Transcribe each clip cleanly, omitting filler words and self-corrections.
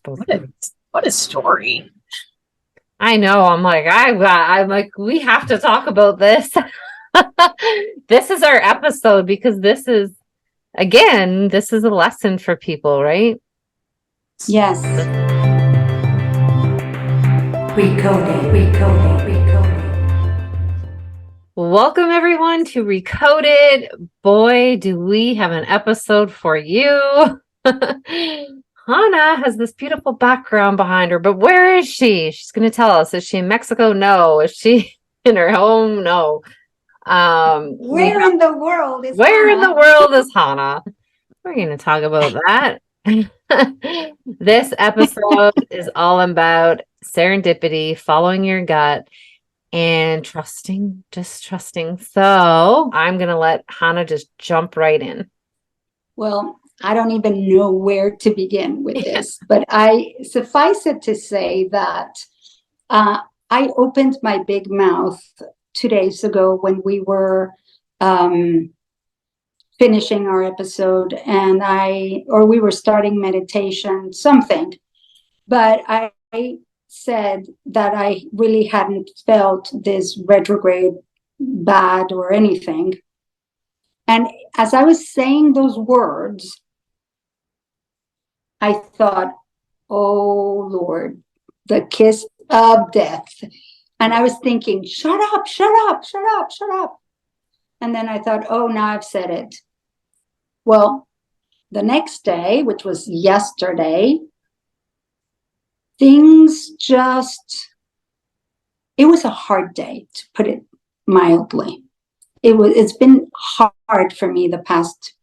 Both. What a story. I know. I'm like, we have to talk about this. This is our episode because this is a lesson for people, right? Yes. Recoded. Welcome everyone to Recoded. Boy, do we have an episode for you. Hannah has this beautiful background behind her, but where is she? She's going to tell us. Is she in Mexico? No. Is she in her home? No. Where in the world is Where in the Hannah? world is Hannah? We're going to talk about that. This episode is all about serendipity, following your gut, and just trusting. So I'm going to let Hannah just jump right in. Well, I don't even know where to begin with this, but I suffice it to say that I opened my big mouth 2 days ago when we were finishing our episode, and we were starting meditation, something, but I said that I really hadn't felt this retrograde bad or anything. And as I was saying those words, I thought, oh Lord, the kiss of death. And I was thinking, shut up, shut up, shut up, shut up. And then I thought, oh, now I've said it. Well, the next day, which was yesterday, things just, it was a hard day, to put it mildly. It's been hard for me the past,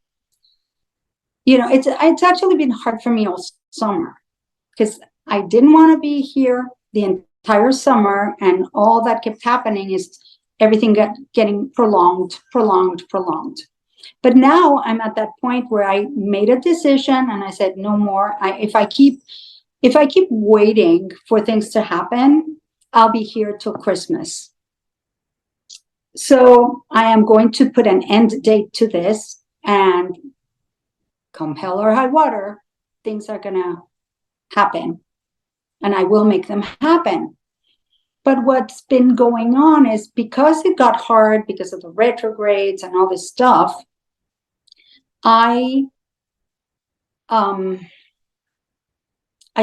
it's actually been hard for me all summer because I didn't want to be here the entire summer, and all that kept happening is everything getting prolonged. But now I'm at that point where I made a decision and I said, no more. If I keep waiting for things to happen, I'll be here till Christmas. So I am going to put an end date to this, and come hell or high water, things are going to happen, and I will make them happen. But what's been going on is, because it got hard because of the retrogrades and all this stuff, I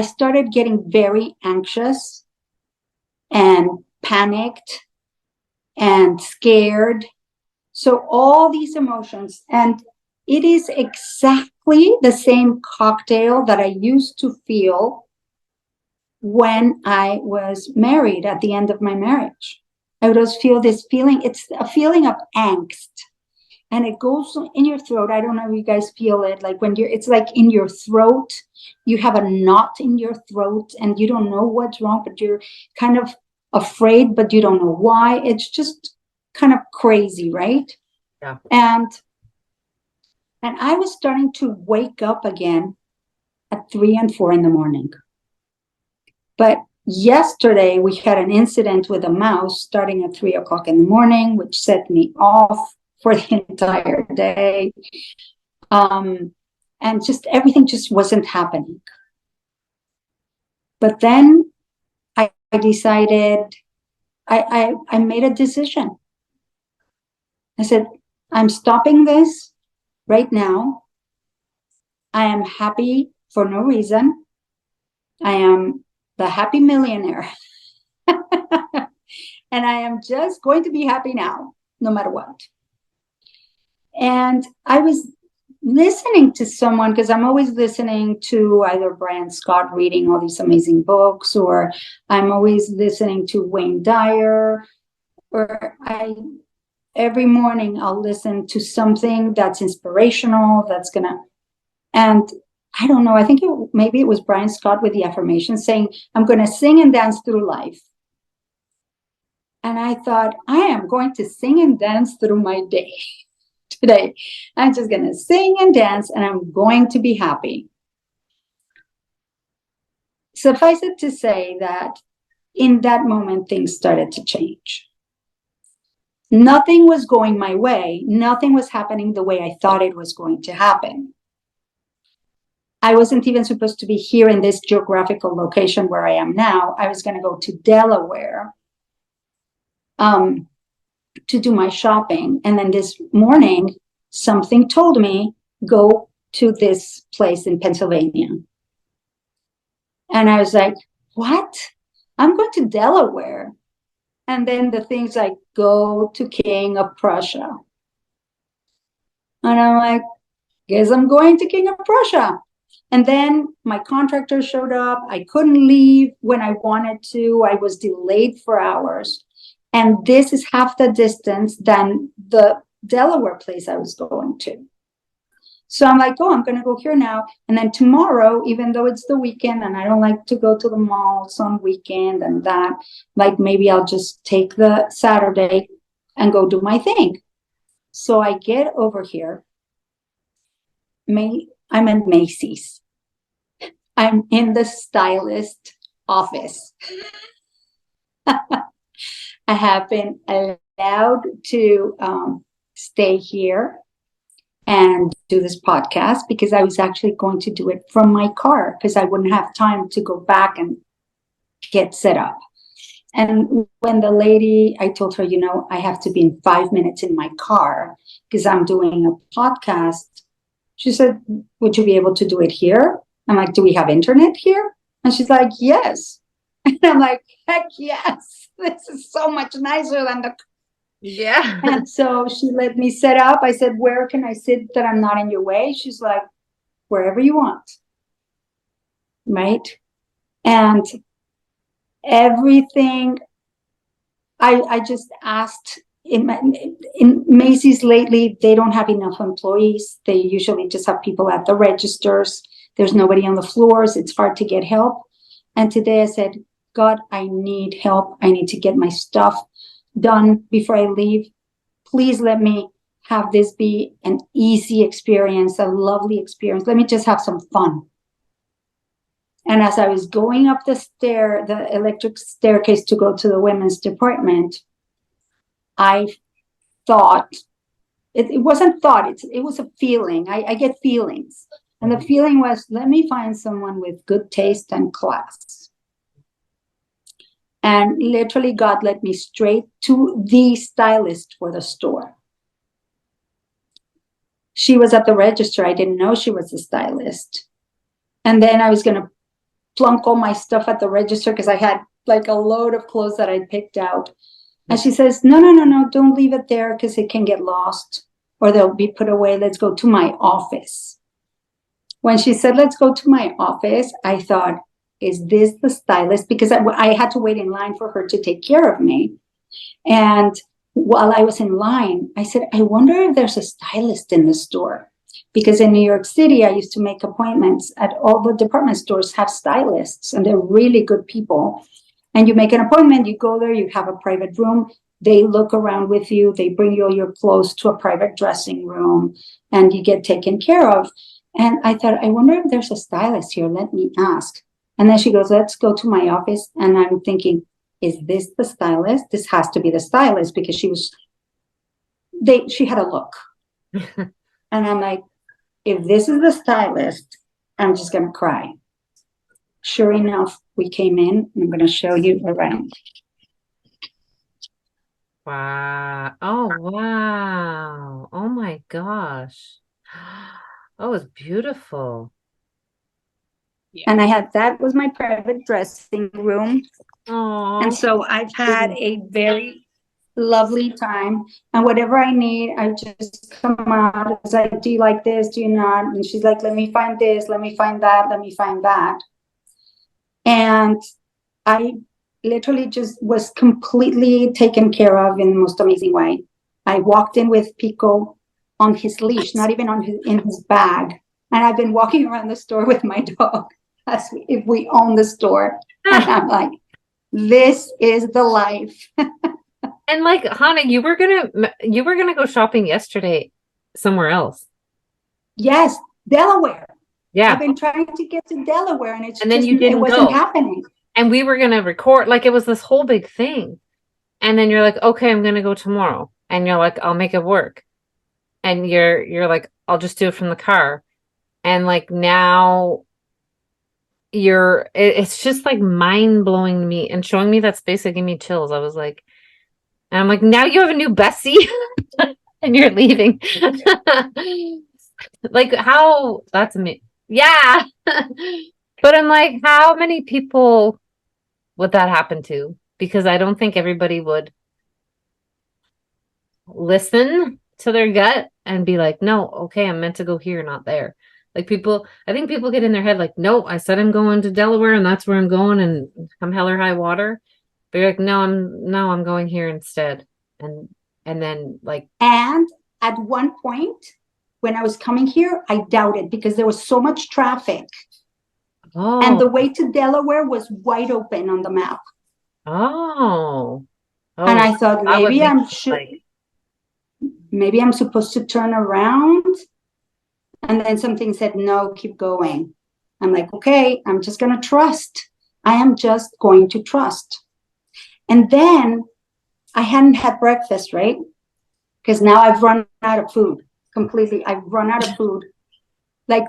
started getting very anxious and panicked and scared. So all these emotions, and it is exactly the same cocktail that I used to feel when I was married at the end of my marriage. I would always feel this feeling. It's a feeling of angst, and it goes in your throat. I don't know if you guys feel it, like when it's like in your throat, you have a knot in your throat and you don't know what's wrong, but you're kind of afraid, but you don't know why. It's just kind of crazy, right? Yeah. And I was starting to wake up again at 3 and 4 in the morning. But yesterday we had an incident with a mouse starting at 3 o'clock in the morning, which set me off for the entire day. And just everything just wasn't happening. But then I decided, I made a decision. I said, I'm stopping this right now. I am happy for no reason. I am the happy millionaire. And I am just going to be happy now, no matter what. And I was listening to someone, because I'm always listening to either Brian Scott reading all these amazing books, or I'm always listening to Wayne Dyer, or every morning I'll listen to something that's inspirational, and I don't know, I think maybe it was Brian Scott with the affirmation saying, I'm going to sing and dance through life. And I thought, I am going to sing and dance through my day today. I'm just going to sing and dance, and I'm going to be happy. Suffice it to say that in that moment, things started to change. Nothing was going my way. Nothing was happening the way I thought it was going to happen. I wasn't even supposed to be here in this geographical location where I am now. I was going to go to Delaware to do my shopping. And then this morning, something told me, go to this place in Pennsylvania. And I was like, what? I'm going to Delaware. And then the things like, go to King of Prussia. And I'm like, guess I'm going to King of Prussia. And then my contractor showed up. I couldn't leave when I wanted to. I was delayed for hours. And this is half the distance than the Delaware place I was going to. So I'm like, oh, I'm going to go here now. And then tomorrow, even though it's the weekend and I don't like to go to the malls on weekend and that, like maybe I'll just take the Saturday and go do my thing. So I get over here. I'm at Macy's. I'm in the stylist office. I have been allowed to stay here and do this podcast because I was actually going to do it from my car because I wouldn't have time to go back and get set up. And when the lady, I told her, I have to be in 5 minutes in my car because I'm doing a podcast. She said, would you be able to do it here? I'm like, do we have internet here? And she's like, yes. And I'm like, heck yes. This is so much nicer than the. Yeah. And so she let me set up. I said, where can I sit that I'm not in your way? She's like, wherever you want. Right. And everything, I just asked in Macy's lately, they don't have enough employees. They usually just have people at the registers. There's nobody on the floors. It's hard to get help. And today I said, God, I need help. I need to get my stuff done before I leave. Please let me have this be an easy experience, a lovely experience. Let me just have some fun. And as I was going up the electric staircase to go to the women's department, I thought, it wasn't thought, it was a feeling. I get feelings. And the feeling was, let me find someone with good taste and class. And literally God led me straight to the stylist for the store. She was at the register. I didn't know she was a stylist. And then I was going to plunk all my stuff at the register because I had like a load of clothes that I picked out. And she says, no, don't leave it there because it can get lost or they'll be put away. Let's go to my office. When she said, let's go to my office, I thought, is this the stylist? Because I had to wait in line for her to take care of me. And while I was in line, I said, I wonder if there's a stylist in the store. Because in New York City, I used to make appointments at all the department stores have stylists, and they're really good people. And you make an appointment, you go there, you have a private room. They look around with you. They bring you all your clothes to a private dressing room, and you get taken care of. And I thought, I wonder if there's a stylist here. Let me ask. And then she goes, let's go to my office. And I'm thinking, is this the stylist? This has to be the stylist because she had a look. And I'm like, if this is the stylist, I'm just going to cry. Sure enough, we came in. I'm going to show you around. Wow. Oh, wow. Oh my gosh. Oh, it's beautiful. Yeah. And that was my private dressing room. Oh. And so I've had a very lovely time. And whatever I need, I just come out. I was like, do you like this? Do you not? And she's like, let me find this. Let me find that. Let me find that. And I literally just was completely taken care of in the most amazing way. I walked in with Pico on his leash, not even in his bag. And I've been walking around the store with my dog as if we own the store. And I'm like, this is the life. And like, Hannah, you were gonna go shopping yesterday somewhere else. Yes, Delaware. Yeah. I've been trying to get to Delaware and it wasn't happening. And we were gonna record, like it was this whole big thing. And then you're like, okay, I'm gonna go tomorrow. And you're like, I'll make it work. And you're like, I'll just do it from the car. And like now it's just like mind blowing to me and showing me that space that gave me chills. I was like, and I'm like, now you have a new bestie and you're leaving. Like how that's me. Yeah. But I'm like, how many people would that happen to? Because I don't think everybody would listen to their gut and be like, no, okay, I'm meant to go here, not there. Like people, I think people get in their head like, no, I said I'm going to Delaware and that's where I'm going and I'm hell or high water. But you're like, no, I'm going here instead. And then like, And at one point, when I was coming here, I doubted because there was so much traffic. And the oh, way to Delaware was wide open on the map. oh, And oh, I thought that would maybe make like, maybe I'm supposed to turn around. And then something said, no, keep going. I'm like, okay, I'm just going to trust. I am just going to trust. And then I hadn't had breakfast, right? Because now I've run out of food completely. I've run out of food. Like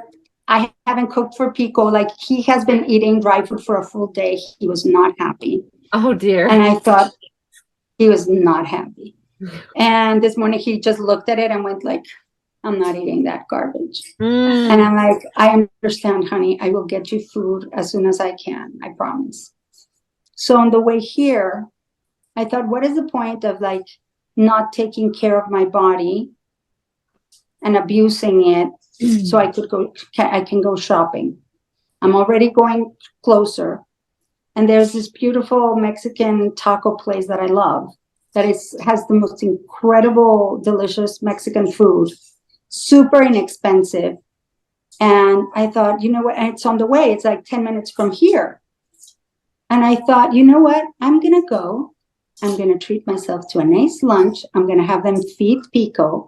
I haven't cooked for Pico. Like he has been eating dry food for a full day. He was not happy. oh dear. And I thought he was not happy. And this morning he just looked at it and went like, I'm not eating that garbage. And I'm like, I understand, honey. I will get you food as soon as I can. I promise. So on the way here, I thought, what is the point of like not taking care of my body and abusing it so I can go shopping. I'm already going closer. And there's this beautiful Mexican taco place that I love that has the most incredible, delicious Mexican food, super inexpensive. And I thought, you know what? And it's on the way. It's like 10 minutes from here. And I thought, you know what? I'm going to go. I'm going to treat myself to a nice lunch. I'm going to have them feed Pico.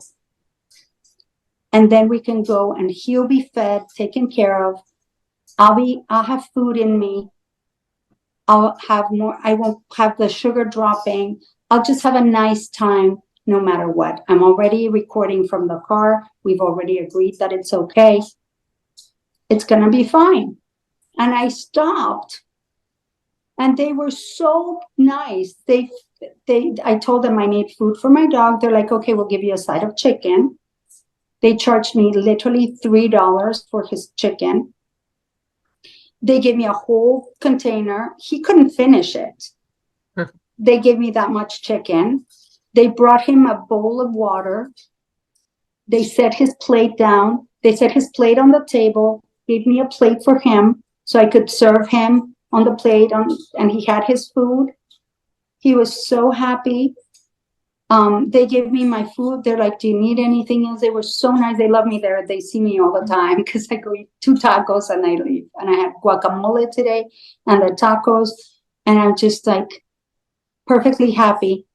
And then we can go and he'll be fed, taken care of. I'll have food in me. I'll have more. I won't have the sugar dropping. I'll just have a nice time no matter what. I'm already recording from the car. We've already agreed that it's okay. It's going to be fine. And I stopped and they were so nice. I told them I need food for my dog. They're like, okay, we'll give you a side of chicken. They charged me literally $3 for his chicken. They gave me a whole container. He couldn't finish it. They gave me that much chicken. They brought him a bowl of water. They set his plate down. They set his plate on the table, gave me a plate for him so I could serve him on the plate, and he had his food. He was so happy. They gave me my food. They're like, do you need anything else? They were so nice. They love me there. They see me all the time because I go eat 2 tacos and I leave. And I had guacamole today and the tacos. And I'm just like perfectly happy.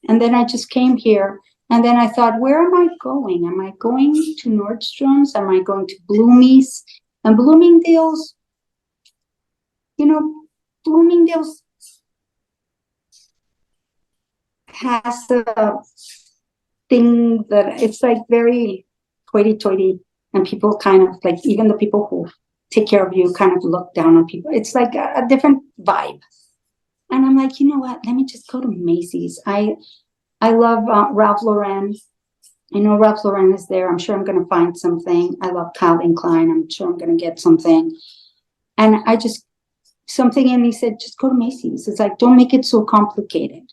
And then I just came here. And then I thought, where am I going? Am I going to Nordstrom's? Am I going to Bloomie's? And Bloomingdale's, Bloomingdale's has a thing that it's like very hoity-toity, and people kind of like, even the people who take care of you kind of look down on people. It's like a different vibe. And I'm like, you know what? Let me just go to Macy's. I love Ralph Lauren. I know Ralph Lauren is there. I'm sure I'm going to find something. I love Calvin Klein. I'm sure I'm going to get something. And something in me said, just go to Macy's. It's like, don't make it so complicated.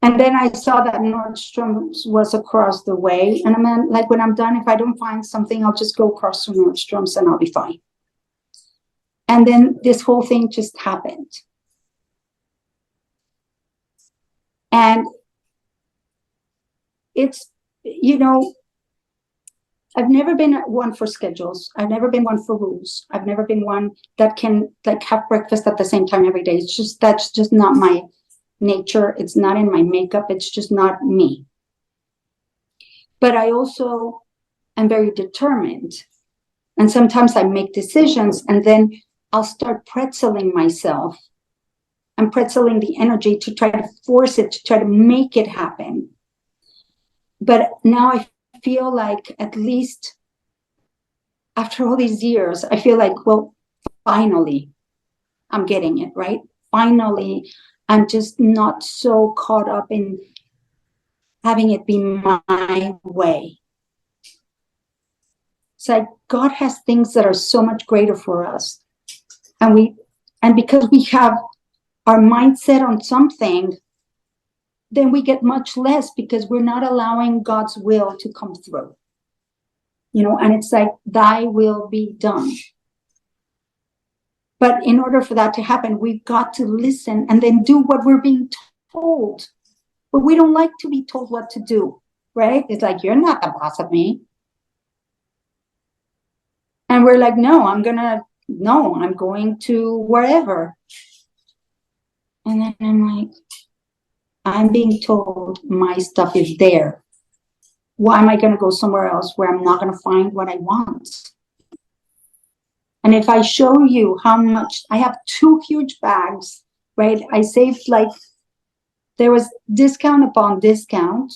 And then I saw that Nordstrom's was across the way. And I'm like, when I'm done, if I don't find something, I'll just go across to Nordstrom's and I'll be fine. And then this whole thing just happened. And it's, I've never been one for schedules. I've never been one for rules. I've never been one that can like have breakfast at the same time every day. That's just not my nature. It's not in my makeup. It's just not me. But I also am very determined. And sometimes I make decisions and then I'll start pretzeling myself. I'm pretzeling the energy to try to force it, to try to make it happen. But now I feel like at least after all these years, I feel like, well, finally, I'm getting it, right? Finally, I'm just not so caught up in having it be my way. It's like God has things that are so much greater for us. And because we have our mindset on something, then we get much less because we're not allowing God's will to come through. And it's like, thy will be done. But in order for that to happen, we've got to listen and then do what we're being told. But we don't like to be told what to do, right? It's like, you're not the boss of me. And we're like, no, I'm going to wherever. And then I'm like, I'm being told my stuff is there. Why am I going to go somewhere else where I'm not going to find what I want? And if I show you how much, I have 2 huge bags, right? I saved there was discount upon discount.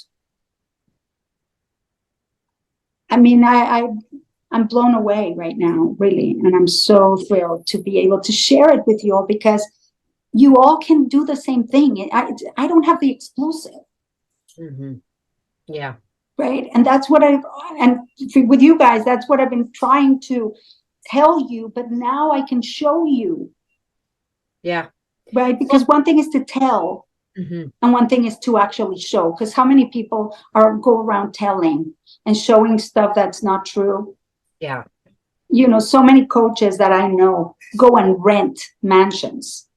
I mean, I'm blown away right now, really. And I'm so thrilled to be able to share it with you all because you all can do the same thing. I don't have the explosive. Mm-hmm. Yeah. Right. And that's what with you guys, that's what I've been trying to tell you, but now I can show you. Yeah. Right. Because one thing is to tell, mm-hmm. and one thing is to actually show. Because how many people go around telling and showing stuff that's not true? Yeah. So many coaches that I know go and rent mansions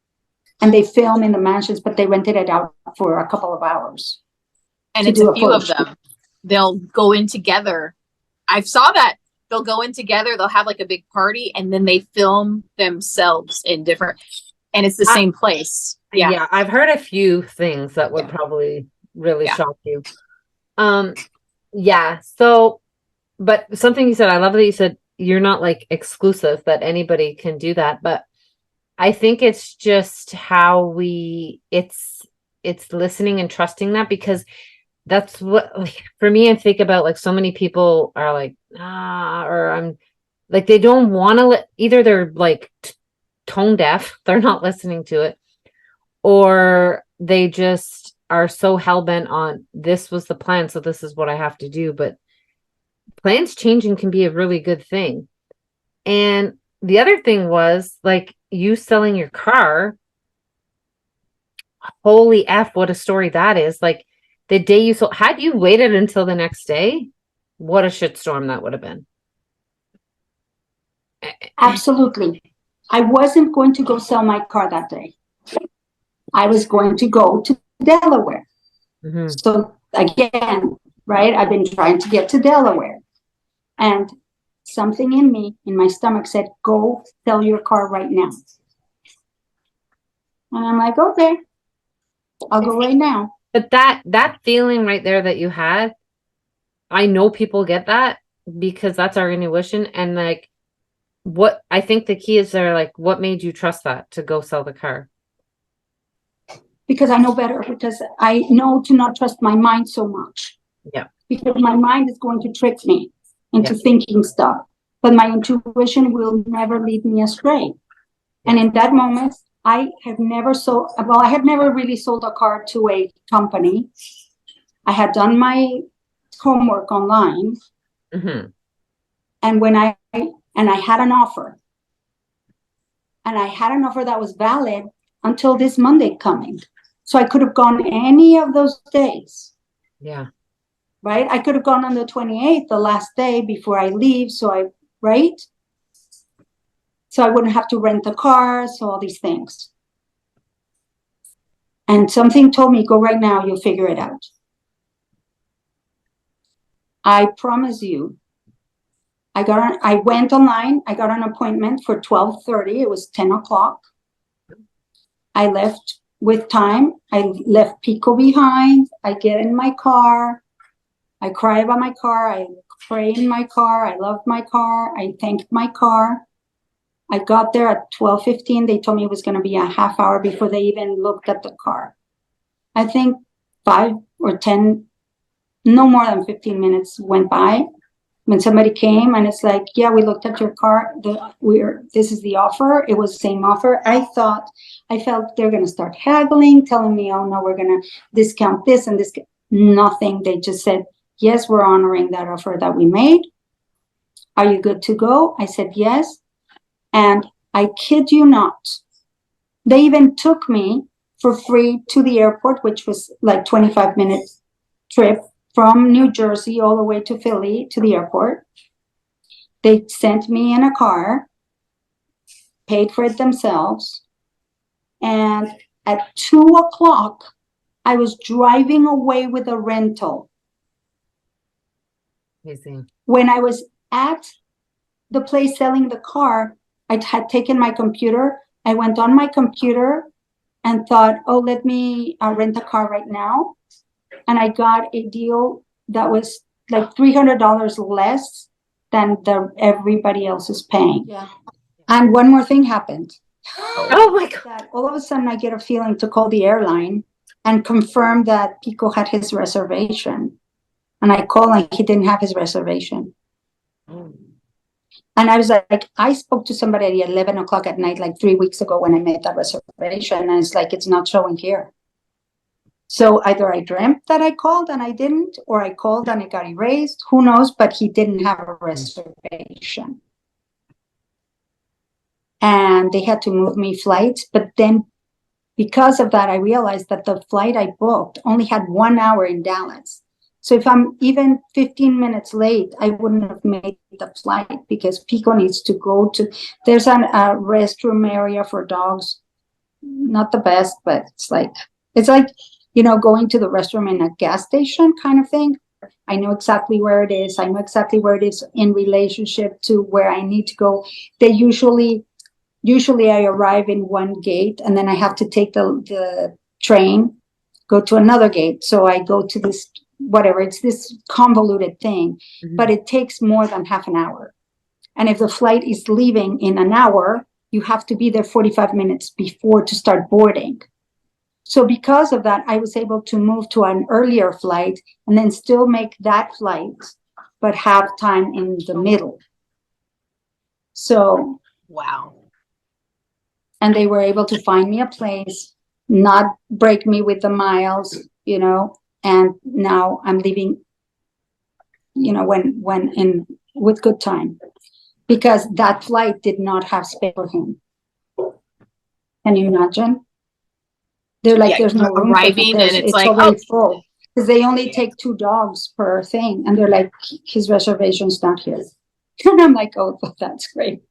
and they film in the mansions, but they rented it out for a couple of hours. And it's a few of them. They'll go in together. I saw that. They'll go in together. They'll have like a big party and then they film themselves in different, and it's the same place. Yeah. Yeah. I've heard a few things that would probably really shock you. Yeah. So, but something you said, I love that you said you're not like exclusive, that anybody can do that. But I think it's just how it's listening and trusting that, because that's what, like, for me, I think about like so many people are like, or I'm like, they don't want to either they're like tone deaf, they're not listening to it, or they just are so hell-bent on this was the plan, so this is what I have to do. But plans changing can be a really good thing. And the other thing was like you selling your car. Holy F, what a story that is. Like the day you sold, had you waited until the next day, what a shitstorm that would have been. Absolutely. I wasn't going to go sell my car that day. I was going to go to Delaware. Mm-hmm. So again, right, I've been trying to get to Delaware. And something in me, in my stomach said, go sell your car right now. And I'm like, okay, I'll go right now. But that feeling right there that you had, I know people get that because that's our intuition. And like, what I think the key is there, like, what made you trust that to go sell the car? Because I know better, because I know to not trust my mind so much. Yeah. Because my mind is going to trick me into thinking stuff, but my intuition will never lead me astray. Yeah. And in that moment, I had never really sold a car to a company. I had done my homework online. Mm-hmm. And I had an offer. And I had an offer that was valid until this Monday coming. So I could have gone any of those days. Yeah. Right? I could have gone on the 28th, the last day before I leave. Right? So I wouldn't have to rent a car, so all these things. And something told me, go right now, you'll figure it out. I promise you, I went online, I got an appointment for 12:30. It was 10 o'clock. I left with time. I left Pico behind. I get in my car. I cry about my car. I pray in my car. I love my car. I thanked my car. I got there at 12:15. They told me it was going to be a half hour before they even looked at the car. I think 5 or 10, no more than 15 minutes went by. when somebody came and it's like, yeah, we looked at your car, this is the offer. It was the same offer. I felt they're going to start haggling, telling me, oh no, we're going to discount this and this. Nothing. They just said, yes, we're honoring that offer that we made. Are you good to go? I said, yes. And I kid you not, they even took me for free to the airport, which was like 25-minute trip from New Jersey all the way to Philly to the airport. They sent me in a car, paid for it themselves. And at 2:00, I was driving away with a rental. Amazing. When I was at the place selling the car, I had taken my computer. I went on my computer and thought, oh, let me rent a car right now. And I got a deal that was like $300 less than everybody else is paying. Yeah. And one more thing happened. Oh my God. That all of a sudden I get a feeling to call the airline and confirm that Pico had his reservation. And I call and he didn't have his reservation. And I was like, I spoke to somebody at 11 o'clock at night, like 3 weeks ago when I made that reservation. And it's like, it's not showing here. So either I dreamt that I called and I didn't, or I called and it got erased. Who knows? But he didn't have a reservation. And they had to move me flights. But then because of that, I realized that the flight I booked only had 1 hour in Dallas. So if I'm even 15 minutes late, I wouldn't have made the flight because Pico needs to go to, there's a restroom area for dogs. Not the best, but it's like, going to the restroom in a gas station kind of thing. I know exactly where it is. I know exactly where it is in relationship to where I need to go. They usually I arrive in one gate and then I have to take the train, go to another gate. So I go to this, whatever, it's this convoluted thing, but it takes more than half an hour. And if the flight is leaving in an hour, you have to be there 45 minutes before to start boarding. So because of that, I was able to move to an earlier flight and then still make that flight, but have time in the middle. So, wow. And they were able to find me a place, not break me with the miles, and now I'm leaving, with good time, because that flight did not have space for him. Can you imagine? They're like, there's no room arriving for him. and it's like, already full. Because they only take 2 dogs per thing. And they're like, his reservation's not here. And I'm like, oh, well, that's great.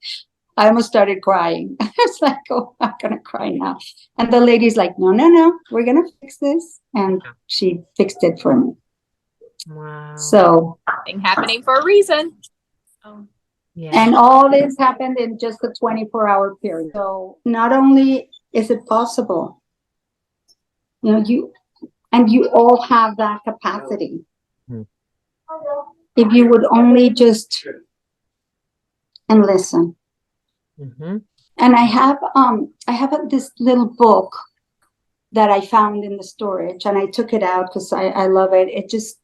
I almost started crying. I was like, oh, I'm going to cry now. And the lady's like, no, we're going to fix this. And she fixed it for me. Wow. So. Thing happening for a reason. Oh. Yeah. And all this happened in just a 24-hour period. So not only is it possible, you all have that capacity. If you would only just and listen. And I have this little book that I found in the storage, and I took it out because I love it. It's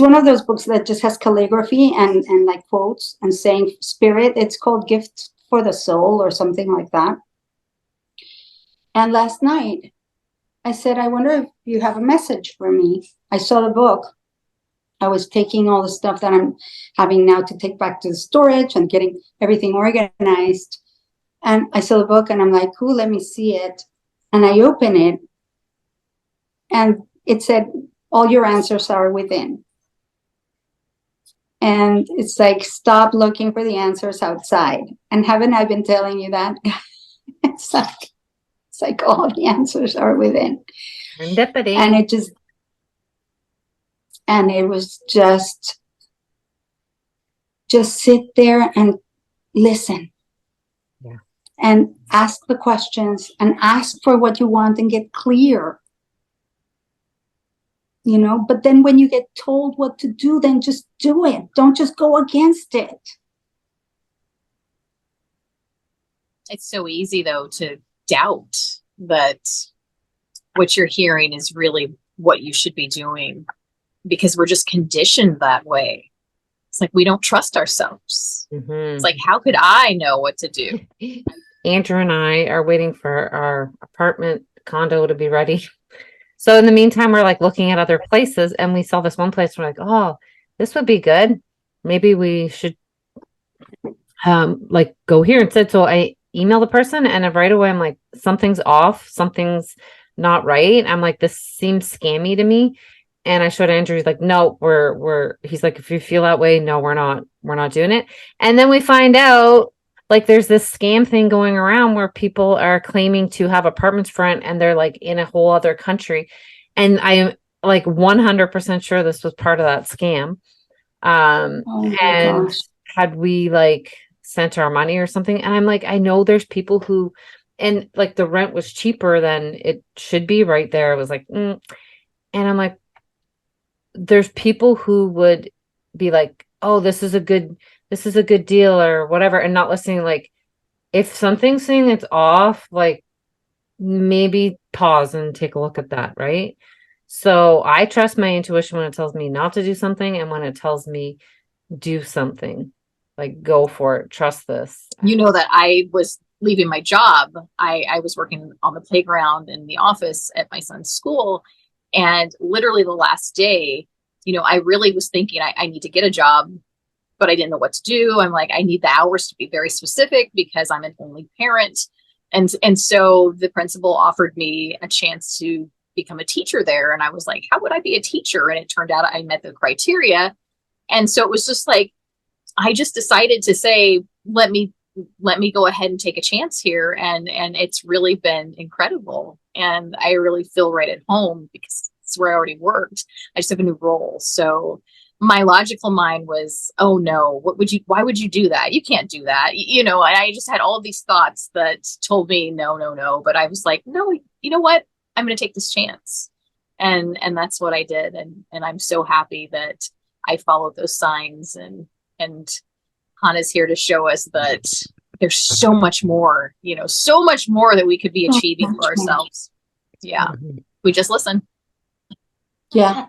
one of those books that just has calligraphy and like quotes and saying spirit. It's called Gift for the Soul or something like that. And last night I said, I wonder if you have a message for me. I saw the book. I was taking all the stuff that I'm having now to take back to the storage and getting everything organized. And I saw the book and I'm like, cool, let me see it. And I open it and it said, all your answers are within. And it's like, stop looking for the answers outside. And haven't I been telling you that? It's like all the answers are within. Serendipity. And it was just sit there and listen. Yeah. And ask the questions and ask for what you want and get clear. But then when you get told what to do, then just do it. Don't just go against it. It's so easy, though, to doubt that what you're hearing is really what you should be doing, because we're just conditioned that way. It's like we don't trust ourselves. Mm-hmm. It's like, how could I know what to do? Andrew and I are waiting for our apartment condo to be ready. So in the meantime, we're like looking at other places, and we saw this one place. We're like, oh, this would be good. Maybe we should like go here instead. So I email the person, and right away I'm like, something's off, something's not right. I'm like, this seems scammy to me. And I showed Andrew, he's like, no, he's like, if you feel that way, no, we're not doing it. And then we find out like there's this scam thing going around where people are claiming to have apartments for rent, and they're like in a whole other country. And I'm like 100% sure this was part of that scam. And gosh. had we like sent our money or something? And I'm like, I know there's people who, and like the rent was cheaper than it should be right there. It was like, And I'm like, there's people who would be like, oh, this is a good deal or whatever, and not listening. Like, if something's saying it's off, like maybe pause and take a look at that, right? So I trust my intuition when it tells me not to do something, and when it tells me do something, like go for it, trust this. You know that I was leaving my job. I was working on the playground in the office at my son's school. And literally the last day, I really was thinking I need to get a job, but I didn't know what to do. I'm like, I need the hours to be very specific because I'm an only parent. And so the principal offered me a chance to become a teacher there. And I was like, how would I be a teacher? And it turned out I met the criteria. And so it was just like, I just decided to say, let me go ahead and take a chance here. And it's really been incredible. And I really feel right at home because it's where I already worked. I just have a new role. So my logical mind was, oh no, why would you do that? You can't do that. And I just had all of these thoughts that told me no. But I was like, no, you know what? I'm going to take this chance. And that's what I did. And I'm so happy that I followed those signs, and Hannah's here to show us that there's so much more, so much more that we could be achieving for ourselves. Yeah. We just listen. Yeah.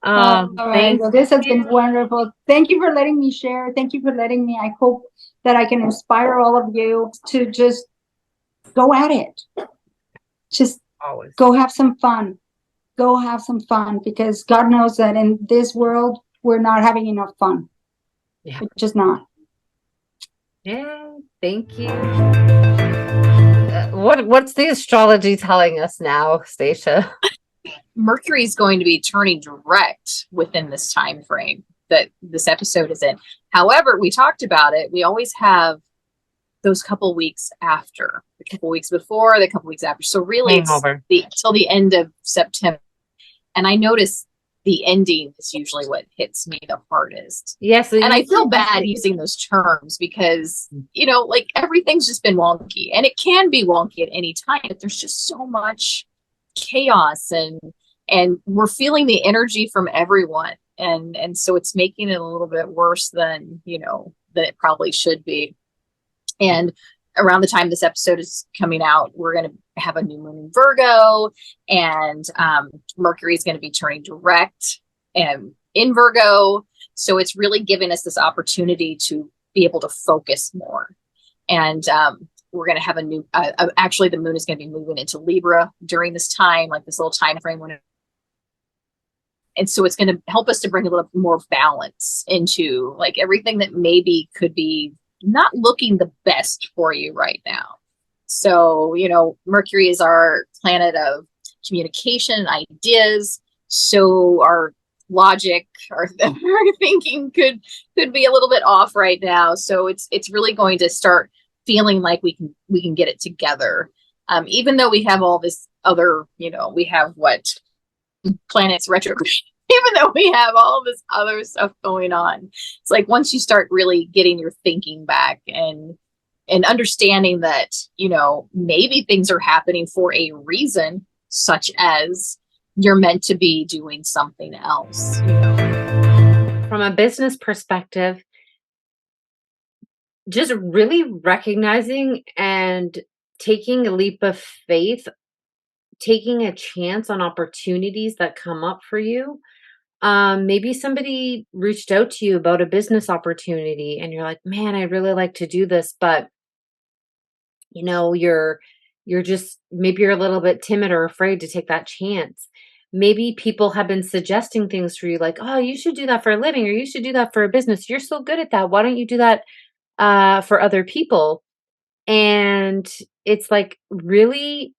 All right. Well, this has been wonderful. Thank you for letting me share. Thank you for letting me. I hope that I can inspire all of you to just go at it. Just always go have some fun. Go have some fun, because God knows that in this world, we're not having enough fun. Yeah. We're just not. Yeah. Thank you. What's the astrology telling us now, Stacia? Mercury is going to be turning direct within this time frame that this episode is in. However, we talked about it. We always have those couple weeks after, the couple weeks before, the couple weeks after. So really, it's till the end of September. And I notice the ending is usually what hits me the hardest. Yes. And I feel bad using those terms because, like everything's just been wonky, and it can be wonky at any time, but there's just so much chaos, and we're feeling the energy from everyone. And so it's making it a little bit worse than, than it probably should be. And around the time this episode is coming out, we're going to have a new moon in Virgo, and Mercury is going to be turning direct and in Virgo. So it's really giving us this opportunity to be able to focus more. And we're going to have a new, actually the moon is going to be moving into Libra during this time, like this little time frame and so it's going to help us to bring a little more balance into like everything that maybe could be not looking the best for you right now. So, Mercury is our planet of communication and ideas. So our logic, our thinking could be a little bit off right now. So it's really going to start feeling like we can get it together. Even though we have all this other, we have planets retrograde, even though we have all this other stuff going on. It's like once you start really getting your thinking back and understanding that, maybe things are happening for a reason, such as you're meant to be doing something else. From a business perspective, just really recognizing and taking a leap of faith, taking a chance on opportunities that come up for you. Maybe somebody reached out to you about a business opportunity and you're like, man, I'd really like to do this, but you're just, maybe you're a little bit timid or afraid to take that chance. Maybe people have been suggesting things for you like, oh, you should do that for a living, or you should do that for a business. You're so good at that. Why don't you do that for other people? And it's like really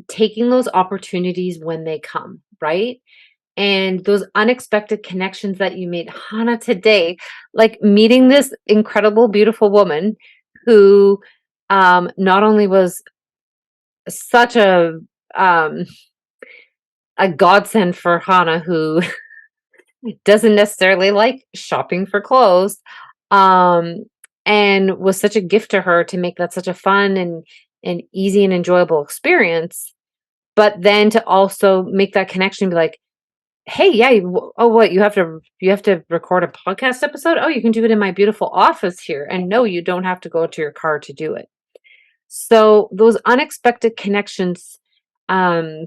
taking those opportunities when they come, right? And those unexpected connections that you made, Hannah, today, like meeting this incredible, beautiful woman who not only was such um, a godsend for Hannah, who doesn't necessarily like shopping for clothes, um, and was such a gift to her to make that such a fun and easy and enjoyable experience. But then to also make that connection, be like, hey, yeah, oh, what, you have to record a podcast episode? Oh, you can do it in my beautiful office here. And no, you don't have to go to your car to do it. So those unexpected connections, um,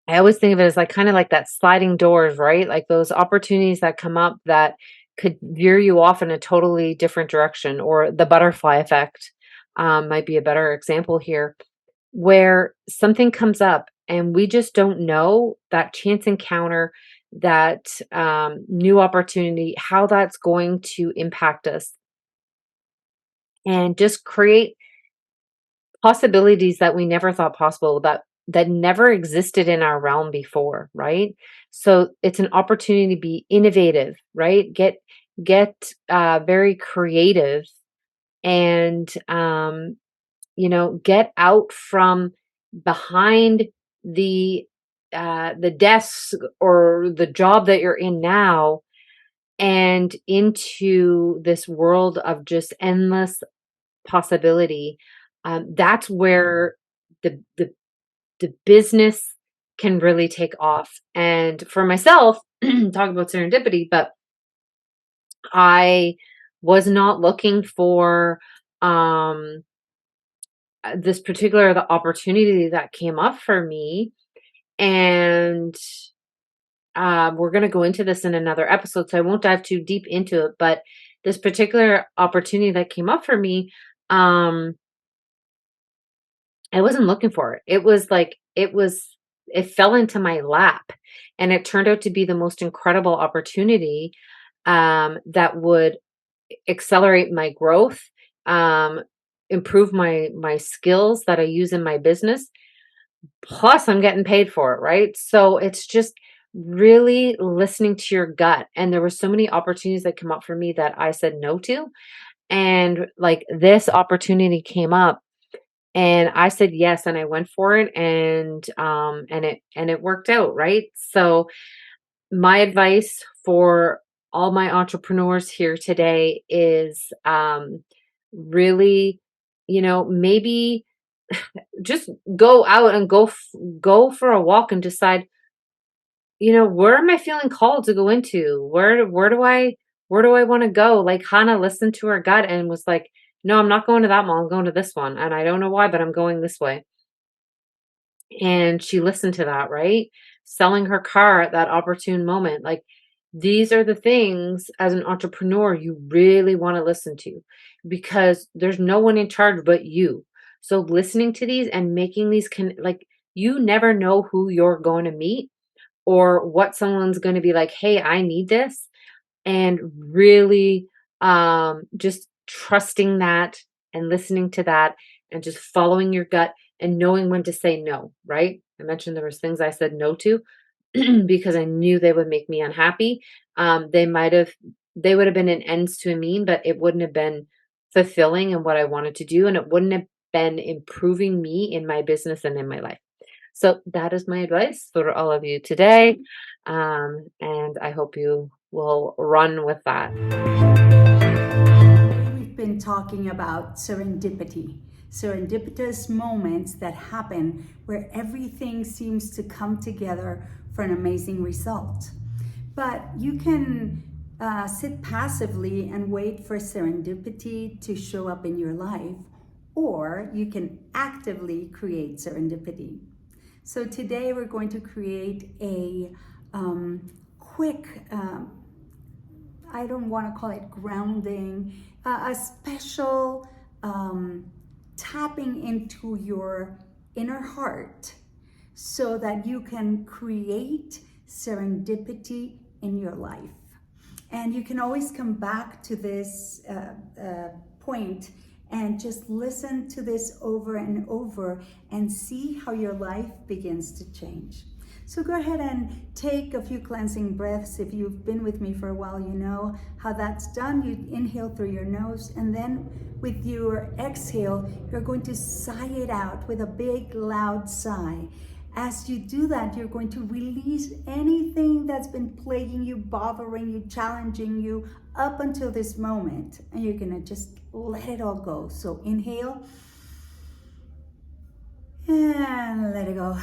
I always think of it as like kind of like that sliding doors, right? Like those opportunities that come up that could veer you off in a totally different direction, or the butterfly effect might be a better example here, where something comes up and we just don't know, that chance encounter, that new opportunity, how that's going to impact us, and just create possibilities that we never thought possible, that never existed in our realm before, right? So it's an opportunity to be innovative, right? Get very creative, and get out from behind the desk or the job that you're in now, and into this world of just endless possibility. That's where the business can really take off. And for myself, talk about serendipity, but I was not looking for this particular the opportunity that came up for me. And we're going to go into this in another episode, so I won't dive too deep into it. But this particular opportunity that came up for me, I wasn't looking for it. It fell into my lap, and it turned out to be the most incredible opportunity that would accelerate my growth, um, improve my skills that I use in my business. Plus, I'm getting paid for it, right? So it's just really listening to your gut. And there were so many opportunities that come up for me that I said no to. And like this opportunity came up and I said yes, and I went for it, and it worked out, right? So my advice for all my entrepreneurs here today is really, maybe just go out and go for a walk and decide, where am I feeling called to go into? Where do I want to go? Like Hannah listened to her gut and was like, no, I'm not going to that mall. I'm going to this one. And I don't know why, but I'm going this way. And she listened to that, right? Selling her car at that opportune moment. Like these are the things as an entrepreneur you really want to listen to, because there's no one in charge but you. So listening to these and making these like, you never know who you're going to meet or what someone's going to be like, hey, I need this. And really just trusting that and listening to that and just following your gut and knowing when to say no, right? I mentioned there was things I said no to because I knew they would make me unhappy. They would have been an ends to a mean, but it wouldn't have been fulfilling in what I wanted to do. And it wouldn't have been improving me in my business and in my life. So that is my advice for all of you today. And I hope you will run with that. We've been talking about serendipitous moments that happen where everything seems to come together for an amazing result. But you can sit passively and wait for serendipity to show up in your life, or you can actively create serendipity. So today we're going to create a quick, I don't want to call it grounding, a special tapping into your inner heart so that you can create serendipity in your life. And you can always come back to this point and just listen to this over and over and see how your life begins to change. So go ahead and take a few cleansing breaths. If you've been with me for a while, you know how that's done. You inhale through your nose, and then with your exhale, you're going to sigh it out with a big, loud sigh. As you do that, you're going to release anything that's been plaguing you, bothering you, challenging you up until this moment. And you're going to just let it all go. So inhale and let it go.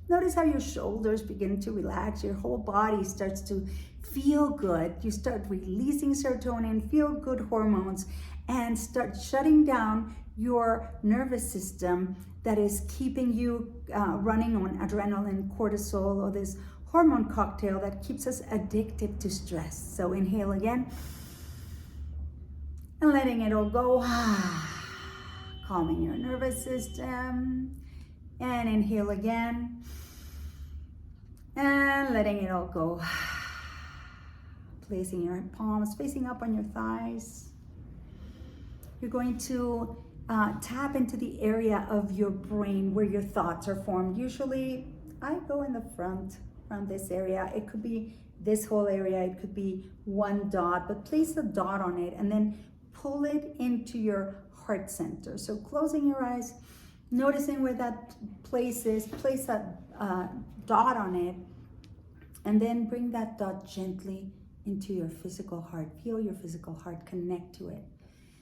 Notice how your shoulders begin to relax. Your whole body starts to feel good. You start releasing serotonin, feel good hormones, and start shutting down your nervous system that is keeping you running on adrenaline, cortisol, or this hormone cocktail that keeps us addicted to stress. So inhale again and letting it all go. Calming your nervous system. And inhale again and letting it all go. Placing your palms facing up on your thighs. You're going to tap into the area of your brain where your thoughts are formed. Usually I go in the front around this area. It could be this whole area. It could be one dot, but place a dot on it and then pull it into your heart center. So closing your eyes, noticing where that place is, place that dot on it, and then bring that dot gently into your physical heart. Feel your physical heart, connect to it.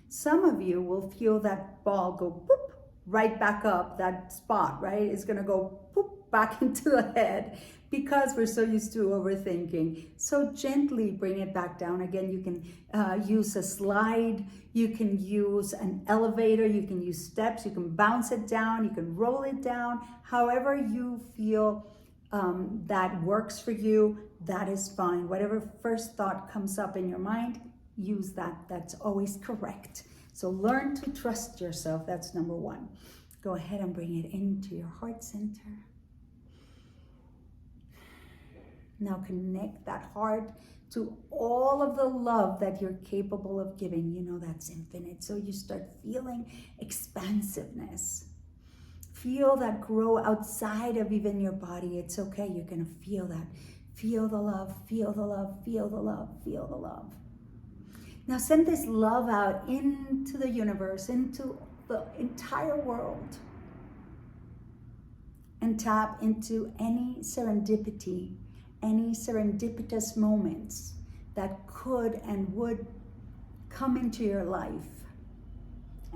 Some of you will feel that ball go boop, right back up, that spot, right? It's gonna go boop, back into the head because we're so used to overthinking. So gently bring it back down. Again, you can use a slide, you can use an elevator, you can use steps, you can bounce it down, you can roll it down. However you feel that works for you, that is fine. Whatever first thought comes up in your mind, use that. That's always correct. So learn to trust yourself. That's number one. Go ahead and bring it into your heart center. Now connect that heart to all of the love that you're capable of giving. You know that's infinite. So you start feeling expansiveness. Feel that grow outside of even your body. It's okay. You're going to feel that. Feel the love, feel the love, feel the love, feel the love. Now send this love out into the universe, into the entire world. And tap into any serendipity, any serendipitous moments that could and would come into your life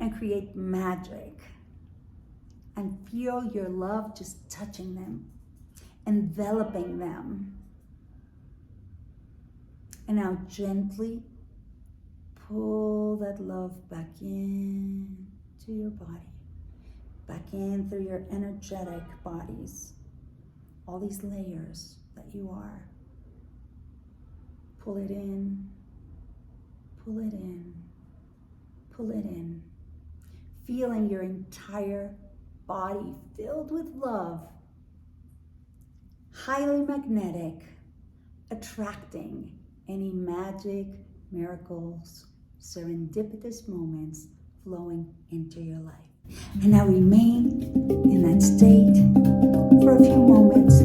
and create magic. And feel your love just touching them, enveloping them. And now gently pull that love back in to your body, back in through your energetic bodies, all these layers that you are. Pull it in, pull it in, pull it in. Feeling your entire body filled with love, highly magnetic, attracting any magic, miracles, serendipitous moments flowing into your life. And now remain in that state for a few moments.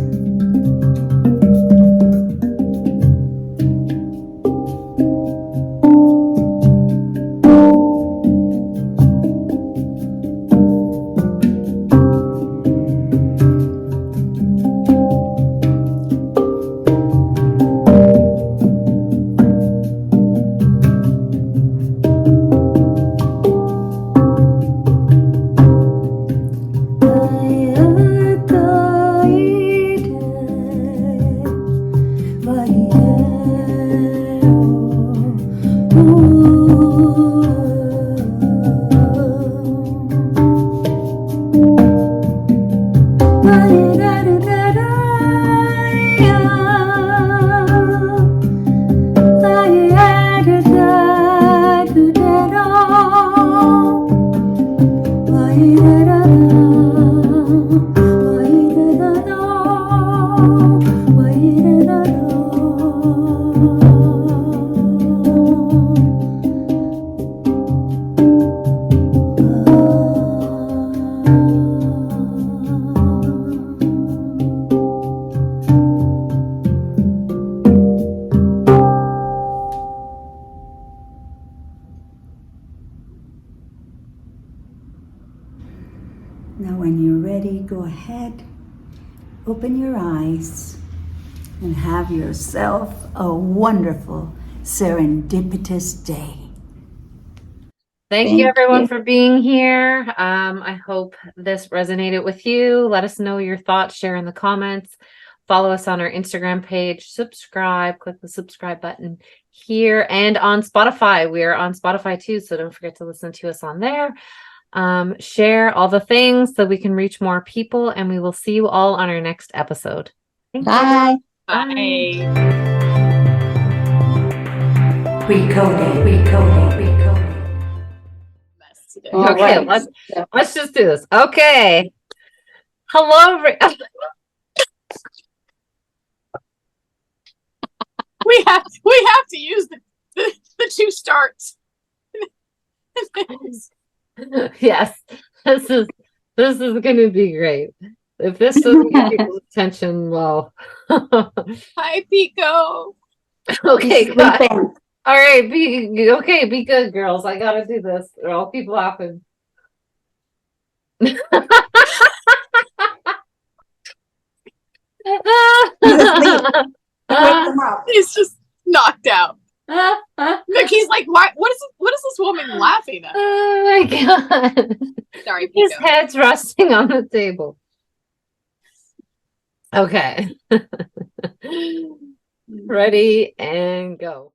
Now, when you're ready, go ahead, open your eyes, and have yourself a wonderful, serendipitous day. Thank you, everyone, for being here. I hope this resonated with you. Let us know your thoughts, share in the comments. Follow us on our Instagram page, subscribe, click the subscribe button here and on Spotify. We are on Spotify too, so don't forget to listen to us on there. Share all the things so we can reach more people, and we will see you all on our next episode. Thank Bye. you. Bye. Recoded. Okay, right. let's just do this. Okay. Hello. We have to use the two starts. Yes, this is going to be great. If this doesn't get people's attention, well. Hi, Pico. Okay, guys. All right, be good, girls. I gotta do this, or I'll keep laughing. He's just knocked out. Look, he's like, "Why? What is this woman laughing at?" Oh my god! Sorry, Pico. His head's resting on the table. Okay. Ready and go.